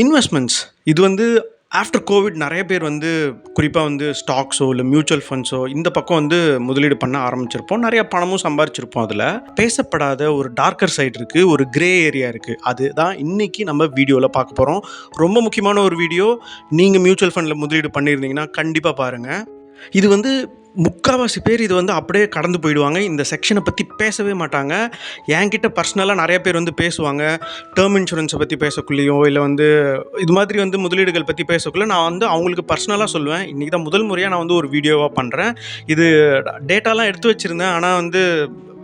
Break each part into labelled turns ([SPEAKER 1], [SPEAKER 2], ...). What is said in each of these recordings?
[SPEAKER 1] Investments இது வந்து after Covid நிறைய பேர் வந்து குறிப்பாக வந்து ஸ்டாக்ஸோ இல்லை மியூச்சுவல் ஃபண்ட்ஸோ இந்த பக்கம் வந்து முதலீடு பண்ண ஆரம்பிச்சிருப்போம். நிறைய பணமும் சம்பாரிச்சிருப்போம். அதில் பேசப்படாத ஒரு டார்க்கர் சைடு இருக்குது, ஒரு கிரே ஏரியா இருக்குது. அதுதான் இன்னைக்கு நம்ம வீடியோவில் பார்க்க போகிறோம். ரொம்ப முக்கியமான ஒரு வீடியோ. நீங்கள் மியூச்சுவல் ஃபண்டில் முதலீடு பண்ணியிருந்தீங்கன்னா கண்டிப்பாக பாருங்கள். இது வந்து முக்கால்வாசி பேர் இது வந்து அப்படியே கடந்து போயிடுவாங்க. இந்த செக்ஷனை பற்றி பேசவே மாட்டாங்க. என்கிட்ட பர்சனலாக நிறைய பேர் வந்து பேசுவாங்க. டேர்ம் இன்சூரன்ஸை பற்றி பேசக்குள்ளேயோ இல்லை வந்து இது மாதிரி வந்து முதலீடுகள் பற்றி பேசக்குள்ள நான் வந்து அவங்களுக்கு பர்சனலாக சொல்லுவேன். இன்றைக்கி தான் முதல் முறையாக நான் வந்து ஒரு வீடியோவாக பண்ணுறேன். இது டேட்டாலாம் எடுத்து வச்சுருந்தேன். ஆனால் வந்து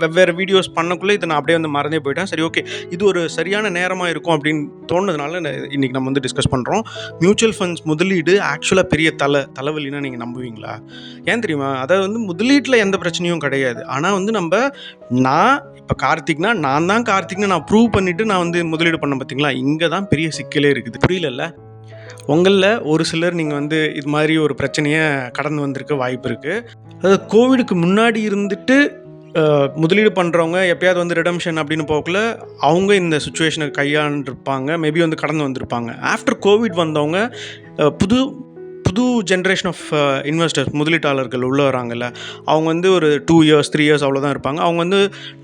[SPEAKER 1] வெவ்வேறு வீடியோஸ் பண்ணக்குள்ளே இதை நான் அப்படியே வந்து மறந்தே போயிட்டேன். சரி, ஓகே, இது ஒரு சரியான நேரமாக இருக்கும் அப்படின்னு தோணுனதுனால இன்றைக்கி நம்ம வந்து டிஸ்கஸ் பண்ணுறோம். மியூச்சுவல் ஃபண்ட்ஸ் முதலீடு ஆக்சுவலாக பெரிய தலைவலின்னா நீங்கள் நம்புவீங்களா? ஏன் தெரியுமா? அதாவது வந்து முதலீட்டில் எந்த பிரச்சனையும் கிடையாது. ஆனால் வந்து நான் இப்போ கார்த்திக்னா நான் தான் கார்த்திக்னு நான் ப்ரூவ் பண்ணிவிட்டு நான் வந்து முதலீடு பண்ண பார்த்தீங்களா? இங்கே தான் பெரிய சிக்கலே இருக்குது. புரியலல்ல? உங்களில் ஒரு சிலர் நீங்கள் வந்து இது மாதிரி ஒரு பிரச்சனையை கடந்து வந்திருக்க வாய்ப்பு இருக்குது. அதாவது கோவிடுக்கு முன்னாடி இருந்துட்டு முதலீடு பண்ணுறவங்க எப்பயாவது வந்து ரிடம்ஷன் அப்படின்னு போகக்குள்ள அவங்க இந்த சுச்சுவேஷனை கையாண்டிருப்பாங்க. மேபி வந்து கடந்து வந்திருப்பாங்க. ஆஃப்டர் கோவிட் வந்தவங்க புது புது ஜென்ரேஷன் ஆஃப் இன்வெஸ்டர்ஸ் முதலீட்டாளர்கள் உள்ளே வராங்கல்ல, அவங்க வந்து ஒரு 2 இயர்ஸ் 3 இயர்ஸ் அவ்வளோதான் இருப்பாங்க. அவங்க வந்து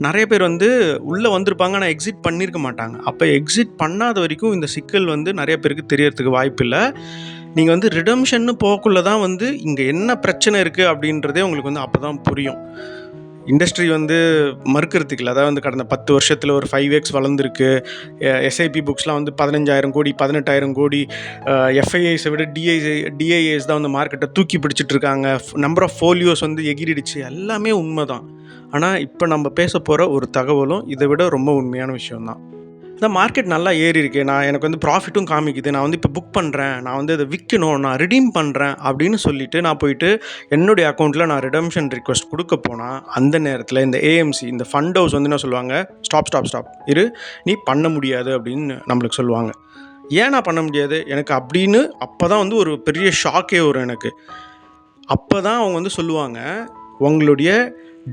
[SPEAKER 1] நிறைய பேர் வந்து உள்ளே வந்திருப்பாங்க, ஆனால் எக்ஸிட் பண்ணியிருக்க மாட்டாங்க. அப்போ எக்ஸிட் பண்ணாத வரைக்கும் இந்த சிக்கல் வந்து நிறைய பேருக்கு தெரியறதுக்கு வாய்ப்பு இல்லை. நீங்கள் வந்து ரிடம்ஷன்னு போகக்குள்ள தான் வந்து இங்கே என்ன பிரச்சனை இருக்குது அப்படின்றதே உங்களுக்கு வந்து அப்போ தான் புரியும். இண்டஸ்ட்ரி வந்து மறுக்கிறதுக்கு இல்லை. அதாவது வந்து கடந்த 10 வருஷத்தில் ஒரு 5x வளர்ந்துருக்கு. எஸ்ஐபி புக்ஸ்லாம் வந்து 15,000 கோடி 18,000 கோடி. எஃப்ஐஐஸை விட டிஐஏஸ் தான் வந்து மார்க்கெட்டை தூக்கி பிடிச்சிட்டு இருக்காங்க. நம்பர் ஆஃப் ஃபோலியோஸ் வந்து எகிரிடுச்சு. எல்லாமே உண்மை தான். ஆனால் இப்போ நம்ம பேச போகிற ஒரு தகவலும் இதை விட ரொம்ப உண்மையான விஷயம்தான். இந்த மார்க்கெட் நல்லா ஏறி இருக்கு, எனக்கு வந்து ப்ராஃபிட்டும் காமிக்குது, நான் வந்து இப்போ புக் பண்ணுறேன், நான் வந்து அதை விற்கணும், நான் ரிடீம் பண்ணுறேன் அப்படின்னு சொல்லிட்டு நான் போயிட்டு என்னுடைய அக்கௌண்ட்டில் நான் ரிடம்ஷன் ரிக்வெஸ்ட் கொடுக்க போனால் அந்த நேரத்தில் இந்த ஏஎம்சி இந்த ஃபண்ட் ஹவுஸ் வந்து என்ன சொல்லுவாங்க? ஸ்டாப் இரு, நீ பண்ண முடியாது அப்படின்னு நம்மளுக்கு சொல்லுவாங்க. ஏன் நான் பண்ண முடியாது எனக்கு அப்படின்னு அப்போ தான் வந்து ஒரு பெரிய ஷாக்கே வரும் எனக்கு. அப்போ தான் அவங்க வந்து சொல்லுவாங்க, உங்களுடைய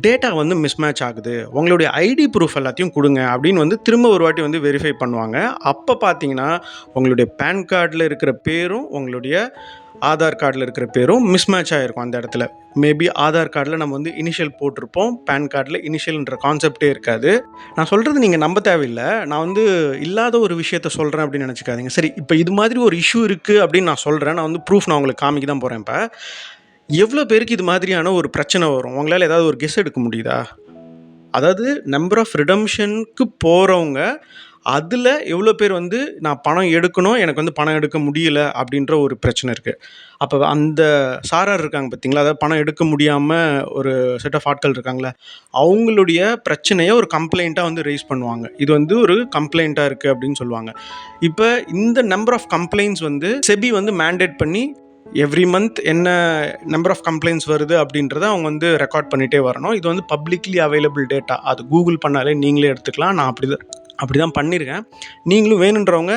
[SPEAKER 1] டேட்டா வந்து மிஸ்மேட்ச் ஆகுது, உங்களுடைய ஐடி ப்ரூஃப் எல்லாத்தையும் கொடுங்க அப்படின்னு வந்து திரும்ப ஒரு வாட்டி வந்து வெரிஃபை பண்ணுவாங்க. அப்போ பார்த்தீங்கன்னா உங்களுடைய பேன் கார்டில் இருக்கிற பேரும் உங்களுடைய ஆதார் கார்டில் இருக்கிற பேரும் மிஸ்மேட்ச் ஆகிருக்கும். அந்த இடத்துல மேபி ஆதார் கார்டில் நம்ம வந்து இனிஷியல் போட்டிருப்போம், பேன் கார்டில் இனிஷியல்ன்ற கான்செப்டே இருக்காது. நான் சொல்கிறது நீங்கள் நம்ப தேவையில்லை. நான் வந்து இல்லாத ஒரு விஷயத்த சொல்கிறேன் அப்படின்னு நினச்சிக்காதீங்க. சரி, இப்போ இது மாதிரி ஒரு இஷ்யூ இருக்குது அப்படின்னு நான் சொல்கிறேன். நான் வந்து ப்ரூஃப் நான் உங்களுக்கு காமிக்க தான் போகிறேன். இப்போ எவ்வளோ பேருக்கு இது மாதிரியான ஒரு பிரச்சனை வரும்? உங்களால் ஏதாவது ஒரு கெஸ் எடுக்க முடியுதா? அதாவது நம்பர் ஆஃப் ரிடம்ஷனுக்கு போகிறவங்க அதில் எவ்வளோ பேர் வந்து நான் பணம் எடுக்கணும், எனக்கு வந்து பணம் எடுக்க முடியல அப்படின்ற ஒரு பிரச்சனை இருக்குது. அப்போ அந்த சாரார் இருக்காங்க பார்த்தீங்களா, அதாவது பணம் எடுக்க முடியாமல் ஒரு செட் ஆஃப் ஆட்கள் இருக்காங்களே, அவங்களுடைய பிரச்சனையை ஒரு கம்ப்ளைண்ட்டாக வந்து ரைஸ் பண்ணுவாங்க. இது வந்து ஒரு கம்ப்ளைண்ட்டாக இருக்குது அப்படின்னு சொல்லுவாங்க. இப்போ இந்த நம்பர் ஆஃப் கம்ப்ளைண்ட்ஸ் வந்து செபி வந்து மேண்டேட் பண்ணி எவ்ரி மந்த் என்ன நம்பர் ஆஃப் கம்ப்ளைண்ட்ஸ் வருது அப்படின்றத அவங்க வந்து ரெக்கார்ட் பண்ணிகிட்டே வரணும். இது வந்து பப்ளிக்லி அவைலபிள் டேட்டா. அது கூகுள் பண்ணாலே நீங்களே எடுத்துக்கலாம். நான் அப்படி தான் பண்ணியிருக்கேன். நீங்களும் வேணுன்றவங்க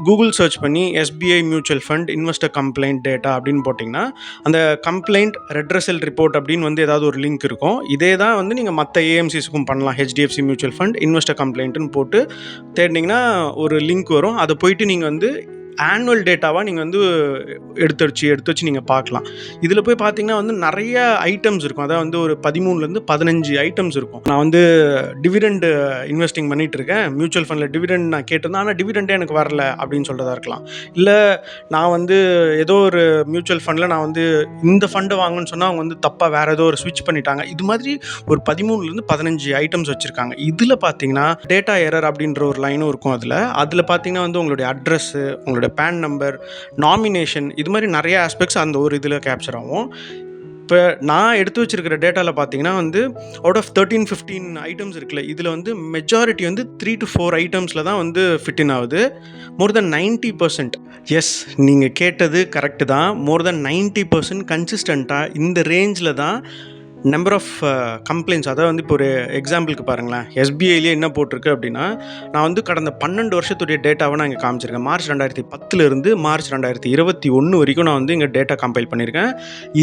[SPEAKER 1] கூகுள் சர்ச் பண்ணி SBI mutual fund investor complaint data அப்படின்னு போட்டிங்கன்னா அந்த கம்ப்ளைண்ட் ரெட்ரஸல் ரிப்போர்ட் அப்படின்னு வந்து ஏதாவது ஒரு லிங்க் இருக்கும். இதே தான் வந்து நீங்கள் மற்ற ஏஎம்சிஸுக்கும் பண்ணலாம். ஹெச்டிஎஃப்சி மியூச்சுவல் ஃபண்ட் இன்வெஸ்டர் கம்ப்ளைண்ட்டுன்னு போட்டு தேடினீங்கன்னா ஒரு லிங்க் வரும். அதை போயிட்டு நீங்கள் வந்து ஆனுவல் டேட்டாவாக நீங்கள் வந்து எடுத்து வச்சு நீங்கள் பார்க்கலாம். இதில் போய் பார்த்தீங்கன்னா வந்து நிறைய ஐட்டம்ஸ் இருக்கும். அதாவது வந்து ஒரு 13லேருந்து 15 ஐட்டம்ஸ் இருக்கும். நான் வந்து டிவிடெண்ட் இன்வெஸ்டிங் பண்ணிகிட்டு இருக்கேன், மியூச்சுவல் ஃபண்டில் டிவிடெண்ட் நான் கேட்டிருந்தேன், ஆனால் டிவிடெண்டே எனக்கு வரல அப்படின்னு சொல்கிறதா இருக்கலாம். இல்லை நான் வந்து ஏதோ ஒரு மியூச்சுவல் ஃபண்டில் நான் வந்து இந்த ஃபண்டு வாங்கணும்னு சொன்னால் அவங்க வந்து தப்பாக வேறு ஏதோ ஒரு ஸ்விட்ச் பண்ணிட்டாங்க. இது மாதிரி ஒரு 13லேருந்து 15 ஐட்டம்ஸ் வச்சுருக்காங்க. இதில் பார்த்தீங்கன்னா டேட்டா எரர் அப்படின்ற ஒரு லைனும் இருக்கும். அதில் பார்த்தீங்கன்னா வந்து உங்களுடைய அட்ரஸ்ஸு, உங்களுடைய பேன் நம்பர், நாமினேஷன், இது மாதிரி நிறைய ஆஸ்பெக்ட்ஸ் அந்த ஒரு இதில் கேப்சர் ஆகும். இப்போ நான் எடுத்து வச்சிருக்கிற டேட்டாவில் பார்த்தீங்கன்னா வந்து அவுட் ஆஃப் 13-15 ஐட்டம்ஸ் இருக்குல்ல, இதில் வந்து மெஜாரிட்டி வந்து 3 to 4 ஐட்டம்ஸில் தான் வந்து ஃபிட்டின் ஆகுது. மோர் தென் 90%. எஸ், நீங்கள் கேட்டது கரெக்டு தான். மோர் தென் 90% கன்சிஸ்டண்ட்டாக இந்த ரேஞ்சில் தான் நம்பர் ஆஃப் கம்ப்ளைண்ட்ஸ். அதாவது வந்து இப்போ ஒரு எக்ஸாம்பிளுக்கு பாருங்களேன், எஸ்பிஐலேயே என்ன போட்டிருக்கு அப்படின்னா, நான் வந்து கடந்த 12 வருஷத்துடைய டேட்டாவை நான் இங்கே காமிச்சிருக்கேன். மார்ச் 2010 மார்ச் 2021 வரைக்கும் நான் வந்து இங்கே டேட்டா கம்பைல் பண்ணியிருக்கேன்.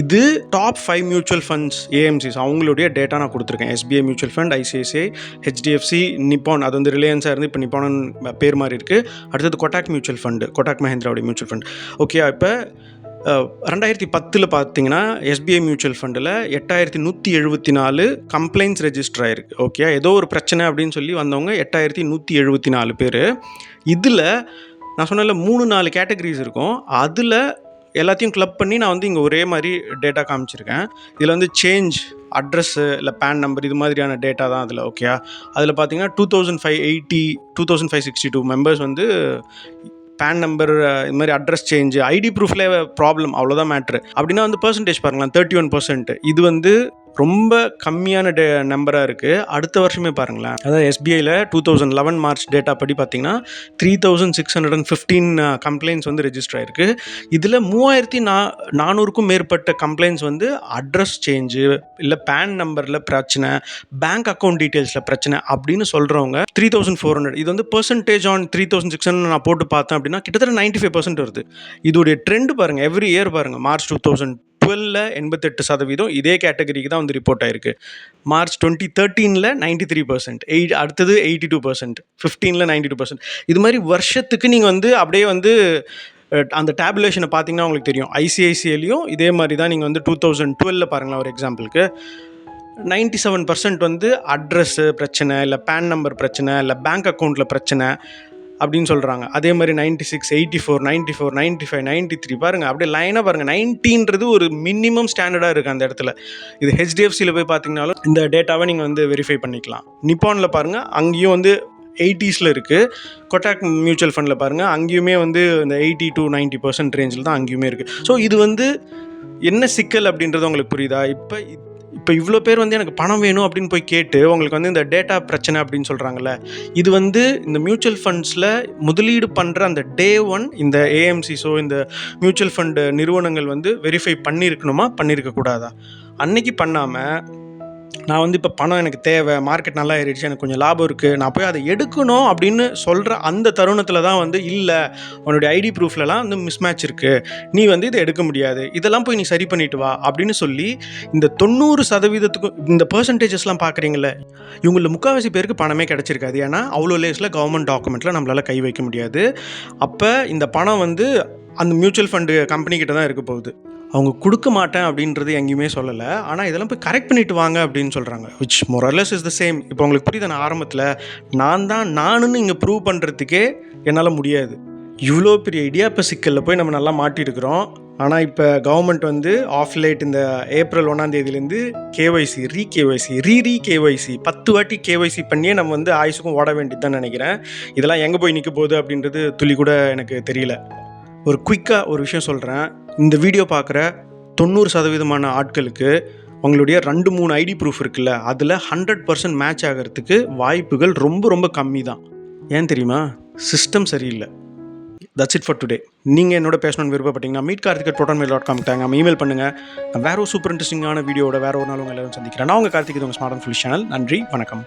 [SPEAKER 1] இது டாப் 5 மியூச்சுவல் ஃபண்ட்ஸ் ஏஎம்சிஸ் அவங்களுடைய டேட்டா நான் கொடுத்துருக்கேன். SBI mutual fund, ICICI, HDFC, Nippon, அது வந்து ரிலையன்ஸாக இருந்து இப்போ நிப்பான் பேர் மாதிரி இருக்குது. அடுத்தது கொட்டாக் மியூச்சுவல் ஃபண்டு, கொட்டாக் மஹிந்திராவுடைய மியூச்சுவல் ஃபண்ட். ஓகே, இப்போ 2010 பார்த்தீங்கன்னா எஸ்பிஐ மியூச்சுவல் ஃபண்டில் 8174 கம்ப்ளைண்ட்ஸ் ரெஜிஸ்டர் ஆயிருக்கு. ஓகே, ஏதோ ஒரு பிரச்சனை அப்படின்னு சொல்லி வந்தவங்க 8174 பேர். இதில் நான் சொன்னல 3-4 கேட்டகரிஸ் இருக்கும். அதில் எல்லாத்தையும் கிளப் பண்ணி நான் வந்து இங்கே ஒரே மாதிரி டேட்டா காமிச்சிருக்கேன். இதில் வந்து சேஞ்ச் அட்ரஸ்ஸு இல்லை பேன் நம்பர் இது மாதிரியான டேட்டா தான் அதில். ஓகே, அதில் பார்த்தீங்கன்னா 2562 மெம்பர்ஸ் வந்து பேன் நம்பர், இது மாதிரி அட்ரஸ் சேஞ்சு, ஐடி ப்ரூஃபில் ப்ராப்ளம், அவ்வளோதான் மேட்ரு. அப்படின்னா வந்து பர்சன்டேஜ் பாருங்களேன், 31%. இது வந்து ரொம்ப கம்மியான நம்பராக இருக்குது. அடுத்த வருஷமே பாருங்களேன், அதாவது எஸ்பிஐயில் 2011 மார்ச் டேட்டா படி பார்த்தீங்கன்னா 3615 கம்ப்ளைண்ட்ஸ் வந்து ரெஜிஸ்டர் ஆகிருக்கு. இதில் 3400க்கும் மேற்பட்ட கம்ப்ளைண்ட்ஸ் வந்து அட்ரஸ் சேஞ்சு இல்லை பேன் நம்பரில் பிரச்சனை, பேங்க் அக்கௌண்ட் டீட்டெயில்ஸில் பிரச்சனை அப்படின்னு சொல்கிறவங்க 3400. இது வந்து பர்சன்டேஜ் ஆன் 3600 நான் போட்டு பார்த்தேன் அப்படின்னா கிட்டத்தட்ட 95% வருது. இதோடைய ட்ரெண்ட் பாருங்கள், எவ்ரி இயர் பாருங்கள். மார்ச் 2012 88% இதே கேட்டகரிக்கு தான் வந்து ரிப்போர்ட் ஆயிருக்கு. மார்ச் 2013 93%, அடுத்தது 82%, 15 92%. இது மாதிரி வருஷத்துக்கு நீங்கள் வந்து அப்படியே வந்து அந்த டேபுலேஷனை பார்த்தீங்கன்னா உங்களுக்கு தெரியும். ஐசிஐசிஐலையும் இதே மாதிரி தான். நீங்கள் வந்து 2012 பாருங்களேன் ஒரு எக்ஸாம்பிளுக்கு, 97% வந்து அட்ரஸ்ஸு பிரச்சனை, இல்லை பேன் நம்பர் பிரச்சனை, இல்லை பேங்க் அக்கௌண்ட்டில் பிரச்சனை அப்படின்னு சொல்கிறாங்க. அதே மாதிரி 96, 84, 94, 95, 93 பாருங்கள், அப்படியே லைனாக பாருங்கள். 90ன்றது ஒரு மினிமம் ஸ்டாண்டர்டாக இருக்குது அந்த இடத்துல. இது ஹெச்டிஎஃப்சியில் போய் பார்த்தீங்கன்னாலும் இந்த டேட்டாவை நீங்கள் வந்து வெரிஃபை பண்ணிக்கலாம். நிப்பானில் பாருங்கள், அங்கேயும் வந்து 80s இருக்குது. கொட்டாக் மியூச்சுவல் ஃபண்டில் பாருங்கள், அங்கேயுமே வந்து இந்த 80 to 90% ரேஞ்சில் தான் அங்கேயுமே இருக்குது. ஸோ இது வந்து என்ன சிக்கல் அப்படின்றது உங்களுக்கு புரியுதா? இப்போ இவ்வளோ பேர் வந்து எனக்கு பணம் வேணும் அப்படின்னு போய் கேட்டு உங்களுக்கு வந்து இந்த டேட்டா பிரச்சனை அப்படின்னு சொல்கிறாங்கல்ல, இது வந்து இந்த மியூச்சுவல் ஃபண்ட்ஸில் முதலீடு பண்ணுற அந்த டே 1 இந்த ஏஎம்சிஸோ இந்த மியூச்சுவல் ஃபண்டு நிறுவனங்கள் வந்து வெரிஃபை பண்ணியிருக்கணுமா, பண்ணியிருக்கக்கூடாதா? அன்னைக்கு பண்ணாமல் நான் வந்து இப்போ பணம் எனக்கு தேவை, மார்க்கெட் நல்லா ஏறிடுச்சு, எனக்கு கொஞ்சம் லாபம் இருக்குது, நான் போய் அதை எடுக்கணும் அப்படின்னு சொல்கிற அந்த தருணத்தில் தான் வந்து இல்லை, உன்னுடைய ஐடி ப்ரூஃப்லலாம் வந்து மிஸ்மேட்ச் இருக்குது, நீ வந்து இதை எடுக்க முடியாது, இதெல்லாம் போய் நீ சரி பண்ணிட்டு வா அப்படின்னு சொல்லி இந்த 90%க்கும் இந்த பர்சன்டேஜஸ்லாம் பார்க்குறீங்களே, இவங்களில் முக்கால்வாசி பேருக்கு பணமே கிடச்சிருக்காது. ஏன்னா அவ்வளோ லேஸில் கவர்மெண்ட் டாக்குமெண்ட்டில் நம்மளால் கை வைக்க முடியாது. அப்போ இந்த பணம் வந்து அந்த மியூச்சுவல் ஃபண்டு கம்பெனிக்கிட்ட தான் இருக்க போகுது. அவங்க கொடுக்க மாட்டேன் அப்படின்றது எங்கேயுமே சொல்லலை. ஆனால் இதெல்லாம் போய் கரெக்ட் பண்ணிட்டு வாங்க அப்படின்னு சொல்கிறாங்க. Which Morales is the same. இப்போ உங்களுக்கு புரியுது, நான் ஆரம்பத்தில் நானுன்னு இங்கே ப்ரூவ் பண்ணுறதுக்கே என்னால் முடியாது. இவ்வளோ பெரிய இடியாப்ப சிக்கலில் போய் நம்ம நல்லா மாட்டியிருக்கிறோம். ஆனால் இப்போ கவர்மெண்ட் வந்து ஆஃப் லைட் இந்த ஏப்ரல் 1 கேஒய்சி கேஒய்சி 10 வாட்டி கேஒய்சி பண்ணியே நம்ம வந்து ஆயுசுக்கும் ஓட வேண்டியது தான் நினைக்கிறேன். இதெல்லாம் எங்கே போய் நிற்க போகுது அப்படின்றது துளி கூட எனக்கு தெரியல. ஒரு குயிக்காக ஒரு விஷயம் சொல்கிறேன். இந்த வீடியோ பார்க்குற 90% ஆட்களுக்கு உங்களுடைய 2-3 ஐடி ப்ரூஃப் இருக்குல்ல, அதில் 100% மேட்ச் ஆகிறதுக்கு வாய்ப்புகள் ரொம்ப ரொம்ப கம்மி தான். ஏன் தெரியுமா? சிஸ்டம் சரியில்லை. That's it for today. நீங்கள் என்னோட பேசணும்னு விருப்பப்பட்டீங்கன்னா meetkarthik@protonmail.com நம்ம இமெயில் பண்ணுங்கள். நான் வேறு ஒரு சூப்பர் இன்ட்ரெஸ்டிங்கான வீடியோட வேறு ஒரு நாள் உங்கள் எல்லாரும் சந்திக்கிறேன். நான் உங்கள் கார்த்திக், உங்கள் ஸ்மார்ட் அண்ட் ஃபுல் சேனல். நன்றி, வணக்கம்.